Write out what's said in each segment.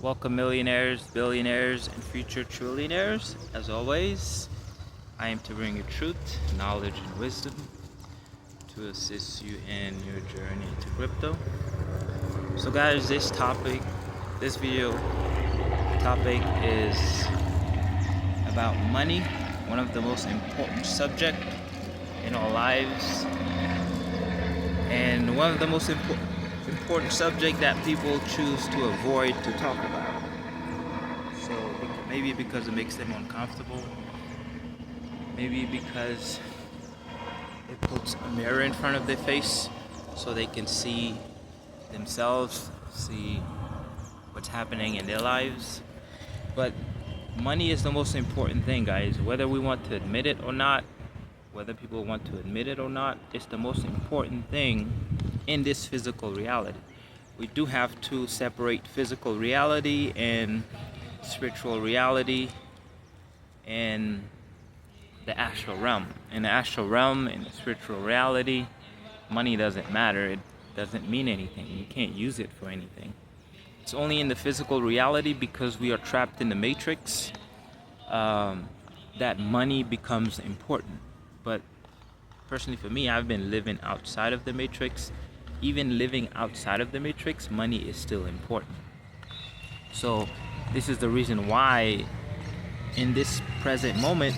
Welcome, millionaires, billionaires, and future trillionaires. As always, I am to bring you truth, knowledge, and wisdom to assist you in your journey into crypto. So, guys, this video topic is about money, one of the most important subject in our lives, and one of the most important subject that people choose to avoid to talk about. So maybe because it makes them uncomfortable, maybe because it puts a mirror in front of their face so they can see themselves, see what's happening in their lives. But money is the most important thing, guys. Whether we want to admit it or not, whether people want to admit it or not, it's the most important thing in this physical reality. We do have to separate physical reality and spiritual reality and the astral realm. In the astral realm, in the spiritual reality, money doesn't matter. It doesn't mean anything. You can't use it for anything. It's only in the physical reality, because we are trapped in the matrix, that money becomes important. But personally, for me, I've been living outside of the matrix. Even living outside of the matrix, money is still important. So this is the reason why in this present moment,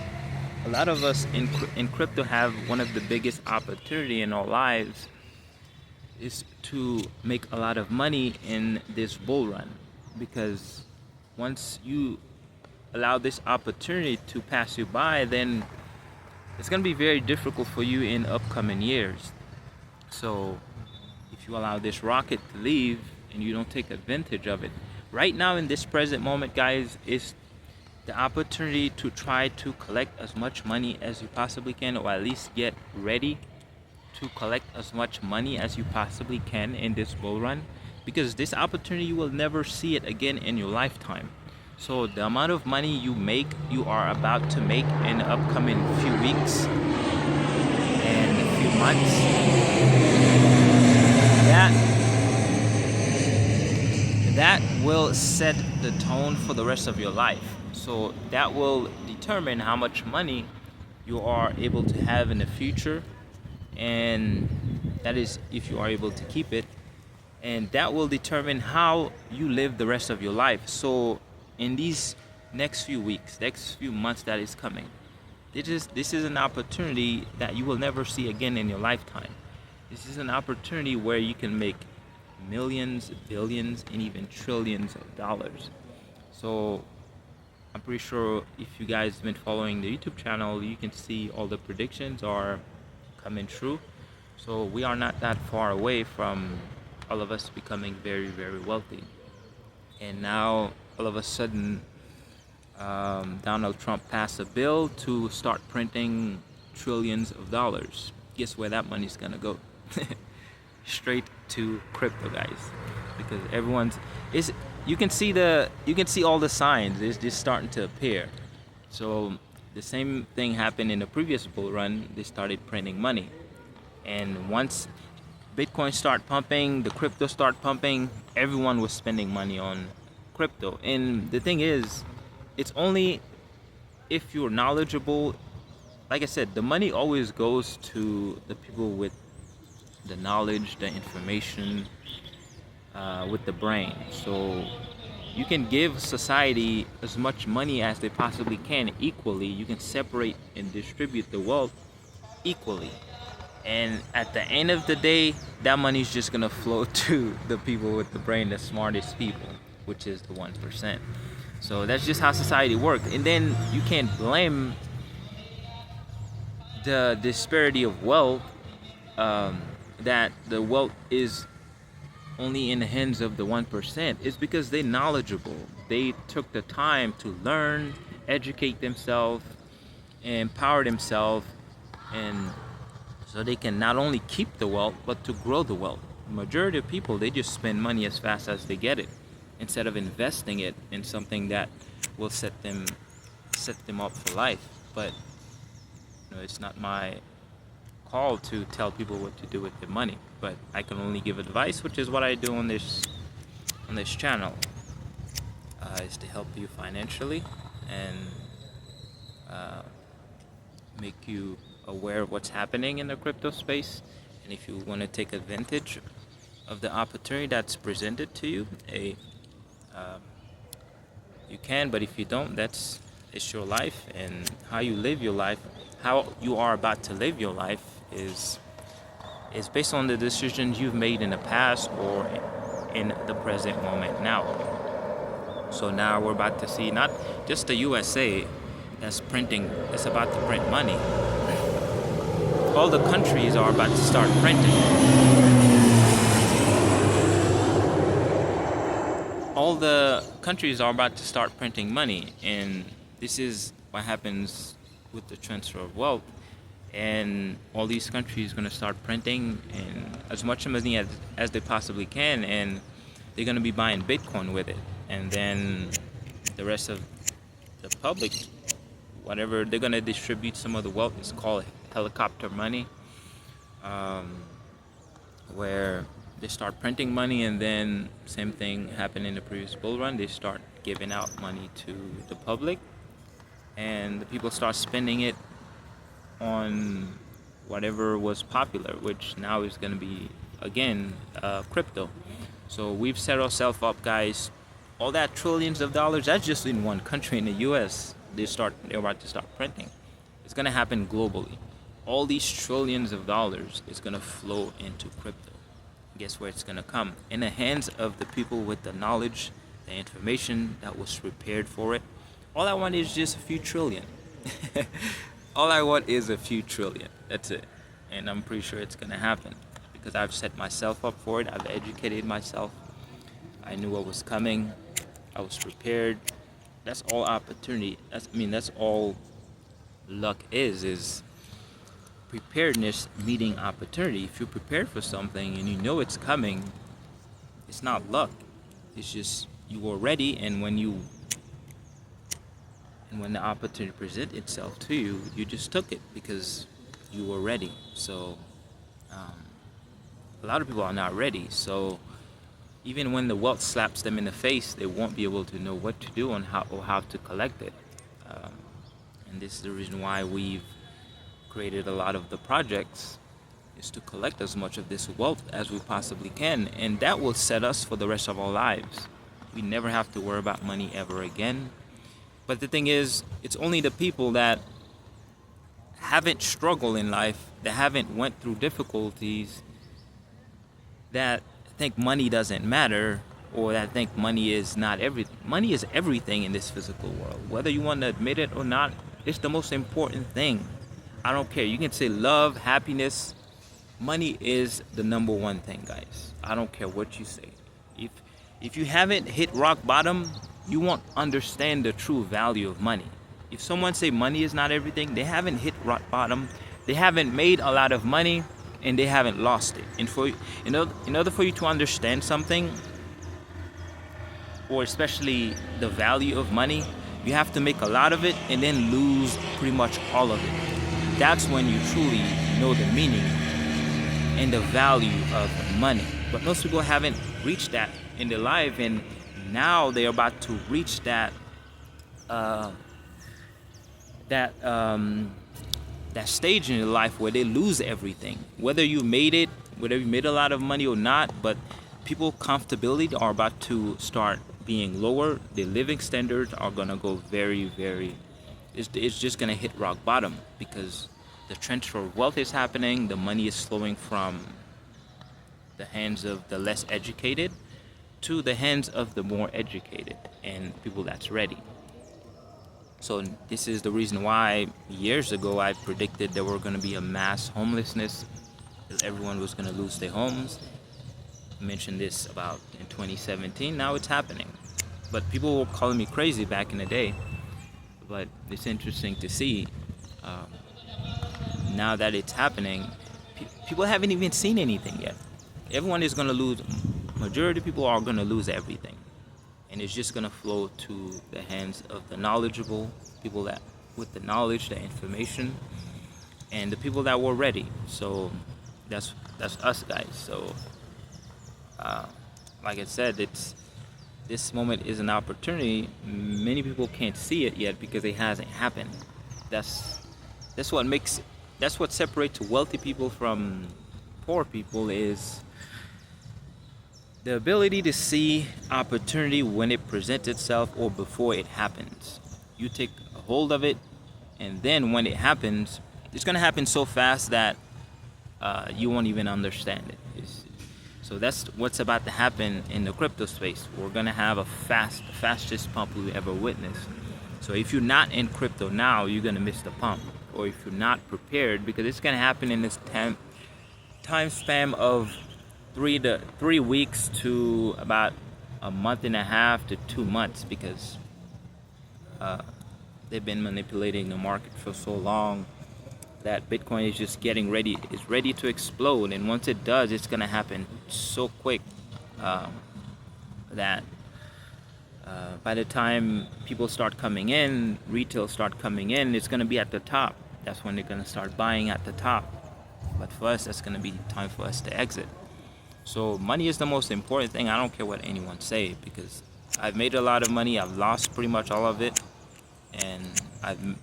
a lot of us in crypto have one of the biggest opportunity in our lives is to make a lot of money in this bull run. Because once you allow this opportunity to pass you by, then it's going to be very difficult for you in upcoming years. So if you allow this rocket to leave and you don't take advantage of it, right now in this present moment, guys, is the opportunity to try to collect as much money as you possibly can, or at least get ready to collect as much money as you possibly can in this bull run, because this opportunity, you will never see it again in your lifetime. So the amount of money you are about to make in the upcoming few weeks and a few months, that will set the tone for the rest of your life. So that will determine how much money you are able to have in the future, and that is if you are able to keep it, and that will determine how you live the rest of your life. So in these next few weeks, next few months that is coming, this is an opportunity that you will never see again in your lifetime. This is an opportunity where you can make millions, billions, and even trillions of dollars. So I'm pretty sure if you guys have been following the YouTube channel, you can see all the predictions are coming true. So we are not that far away from all of us becoming very, very wealthy. And now all of a sudden, Donald Trump passed a bill to start printing trillions of dollars. Guess where that money's gonna go? Straight to crypto, guys, because you can see all the signs. It's just starting to appear. So the same thing happened in the previous bull run. They started printing money, and once Bitcoin start pumping, the crypto start pumping, everyone was spending money on crypto. And the thing is, it's only if you're knowledgeable. Like I said, the money always goes to the people with the knowledge, the information, with the brain. So you can give society as much money as they possibly can equally. You can separate and distribute the wealth equally. And at the end of the day, that money is just gonna flow to the people with the brain, the smartest people, which is the 1%. So that's just how society works. And then you can't blame the disparity of wealth, that the wealth is only in the hands of the 1%. It's because they're knowledgeable. They took the time to learn, educate themselves, and empower themselves, and so they can not only keep the wealth but to grow the wealth. The majority of people, they just spend money as fast as they get it, instead of investing it in something that will set them up for life. But it's not my call to tell people what to do with their money, but I can only give advice, which is what I do on this channel. is to help you financially and uh, make you aware of what's happening in the crypto space. And if you want to take advantage of the opportunity that's presented to you, uh, you can. But if you don't, it's your life, and how you live your life, how you are about to live your life is based on the decisions you've made in the past or in the present moment now. So now we're about to see not just the USA that's about to print money. All the countries are about to start printing. All the countries are about to start printing money, and this is what happens with the transfer of wealth. And all these countries are going to start printing and as much money as they possibly can, and they're going to be buying Bitcoin with it. And then the rest of the public, whatever, they're going to distribute some of the wealth. It's called helicopter money, where they start printing money, and then same thing happened in the previous bull run. They start giving out money to the public, and the people start spending it on whatever was popular, which now is going to be, again, crypto. So we've set ourselves up, guys. All that trillions of dollars, that's just in one country, in the US. They're about to start printing. It's going to happen globally. All these trillions of dollars is going to flow into crypto. Guess where it's going to come? In the hands of the people with the knowledge, the information that was prepared for it. All I want is just a few trillion. All I want is a few trillion. That's it. And I'm pretty sure it's going to happen because I've set myself up for it. I've educated myself. I knew what was coming. I was prepared. That's all opportunity. That's all luck is preparedness meeting opportunity. If you're prepared for something and you know it's coming, it's not luck. It's just you were ready, and when the opportunity presented itself to you, you just took it because you were ready. So a lot of people are not ready. So even when the wealth slaps them in the face, they won't be able to know what to do and how to collect it. And this is the reason why we've created a lot of the projects, is to collect as much of this wealth as we possibly can, and that will set us for the rest of our lives. We never have to worry about money ever again. But the thing is, it's only the people that haven't struggled in life, that haven't went through difficulties, that think money doesn't matter, or that think money is not everything. Money is everything in this physical world. Whether you want to admit it or not, it's the most important thing. I don't care. You can say love, happiness. Money is the number one thing, guys. I don't care what you say. If you haven't hit rock bottom, you won't understand the true value of money. If someone say money is not everything, they haven't hit rock bottom. They haven't made a lot of money, and they haven't lost it. And in order for you to understand something, or especially the value of money, you have to make a lot of it and then lose pretty much all of it. That's when you truly know the meaning and the value of money. But most people haven't reached that in their life, and now they're about to reach that stage in your life where they lose everything. Whether you made it, whether you made a lot of money or not, but people comfortability are about to start being lower. Their living standards are gonna go very, very. It's just gonna hit rock bottom because the transfer of wealth is happening. The money is flowing from the hands of the less educated to the hands of the more educated and people that's ready. So this is the reason why years ago I predicted there were going to be a mass homelessness, that everyone was going to lose their homes. I mentioned this about in 2017. Now it's happening. But people were calling me crazy back in the day. But it's interesting to see now that it's happening. People haven't even seen anything yet. Everyone is going to lose. Majority of people are going to lose everything. And it's just going to flow to the hands of the knowledgeable, people that with the knowledge, the information, and the people that were ready. So that's us, guys. So like I said, this moment is an opportunity. Many people can't see it yet because it hasn't happened. That's that's what makes that's what separates wealthy people from poor people, is the ability to see opportunity when it presents itself or before it happens. You take a hold of it, and then when it happens, it's gonna happen so fast that you won't even understand it. So that's what's about to happen in the crypto space. We're gonna have fastest pump we ever witnessed. So if you're not in crypto now, you're gonna miss the pump. Or if you're not prepared, because it's gonna happen in this time span of 3 weeks to about a month and a half to 2 months, because they've been manipulating the market for so long that Bitcoin is just is ready to explode. And once it does, it's gonna happen so quick that by the time people start coming in, retail start coming in, it's gonna be at the top. That's when they're gonna start buying at the top. But for us, that's gonna be time for us to exit. So money is the most important thing. I don't care what anyone say, because I've made a lot of money. I've lost pretty much all of it, and I'm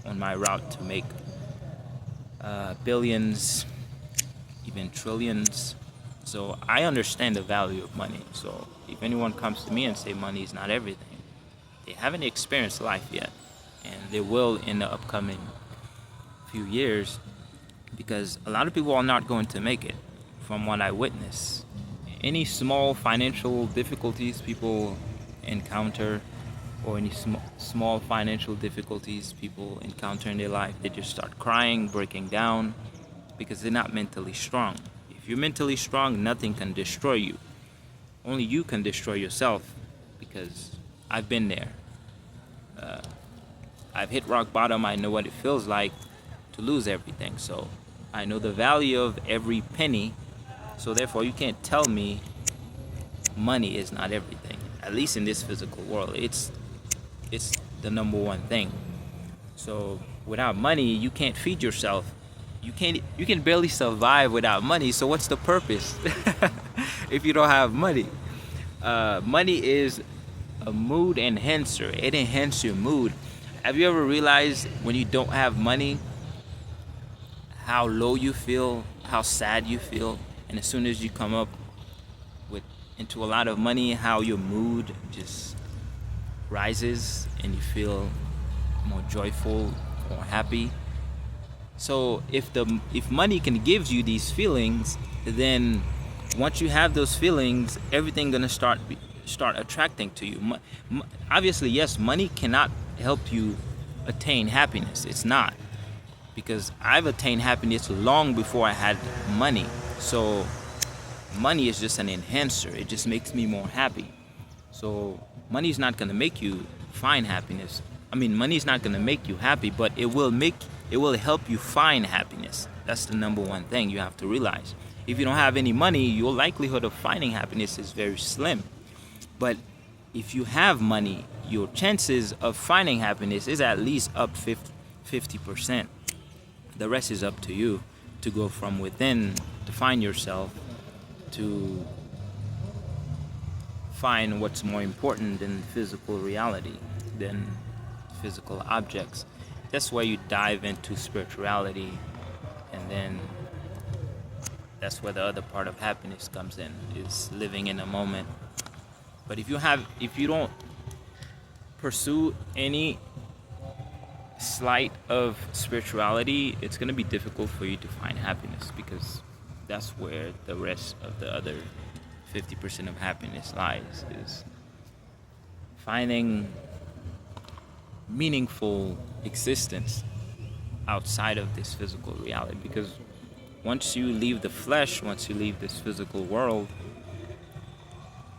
on my route to make billions, even trillions. So I understand the value of money. So if anyone comes to me and say money is not everything, they haven't experienced life yet, and they will in the upcoming few years, because a lot of people are not going to make it. From what I witness, any small financial difficulties people encounter, or any small financial difficulties people encounter in their life, they just start crying, breaking down, because they're not mentally strong. If you're mentally strong, nothing can destroy you. Only you can destroy yourself, because I've been there. I've hit rock bottom. I know what it feels like to lose everything. So I know the value of every penny. So therefore, you can't tell me money is not everything. At least in this physical world, it's the number one thing. So without money, you can't feed yourself. You can barely survive without money. So what's the purpose if you don't have money? Money is a mood enhancer. It enhances your mood. Have you ever realized when you don't have money, how low you feel, how sad you feel? And as soon as you come up into a lot of money, how your mood just rises and you feel more joyful, more happy. So if money can give you these feelings, then once you have those feelings, everything gonna start attracting to you. Obviously, yes, money cannot help you attain happiness. It's not, because I've attained happiness long before I had money. So money is just an enhancer. It just makes me more happy. So money is not going to make you find happiness. I mean, money is not going to make you happy, but it will help you find happiness. That's the number one thing you have to realize. If you don't have any money, your likelihood of finding happiness is very slim. But if you have money, your chances of finding happiness is at least up 50%. The rest is up to you to go from within, to find yourself, to find what's more important than physical reality, than physical objects. That's where you dive into spirituality, and then that's where the other part of happiness comes in, is living in the moment. But if you don't pursue any slight of spirituality, it's going to be difficult for you to find happiness, because that's where the rest of the other 50% of happiness lies, is finding meaningful existence outside of this physical reality. Because once you leave the flesh, once you leave this physical world,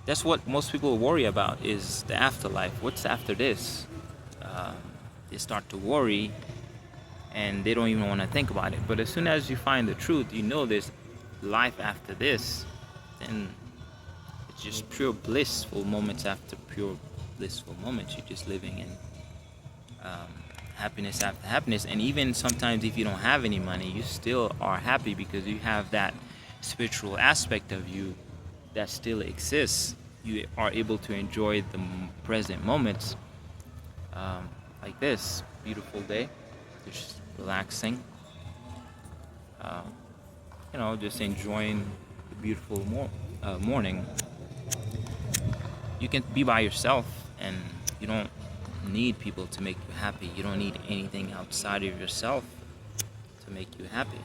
that's what most people worry about, is the afterlife. What's after this? They start to worry, and they don't even want to think about it. But as soon as you find the truth, you know there's life after this, then it's just pure blissful moments after pure blissful moments. You're just living in happiness after happiness. And even sometimes if you don't have any money, you still are happy, because you have that spiritual aspect of you that still exists. you are able to enjoy the present moments, like this beautiful day, just relaxing, uh, just enjoying the beautiful morning. You can be by yourself, and you don't need people to make you happy. You don't need anything outside of yourself to make you happy.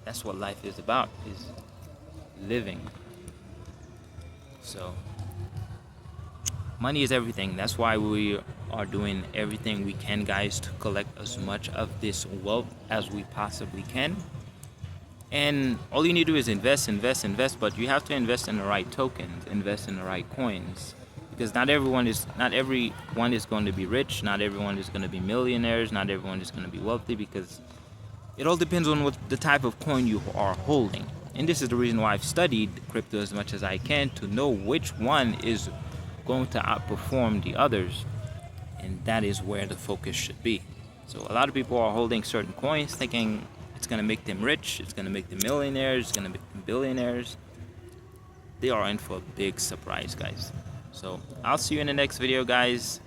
That's what life is about, is living. So money is everything. That's why we are doing everything we can, guys, to collect as much of this wealth as we possibly can. And all you need to do is invest, but you have to invest in the right tokens, invest in the right coins, because not everyone is going to be rich, not everyone is going to be millionaires, not everyone is going to be wealthy, because it all depends on what the type of coin you are holding. And this is the reason why I've studied crypto as much as I can, to know which one is going to outperform the others, and that is where the focus should be. So a lot of people are holding certain coins thinking it's going to make them rich, it's going to make them millionaires, it's going to make them billionaires. They are in for a big surprise, guys. So I'll see you in the next video, guys.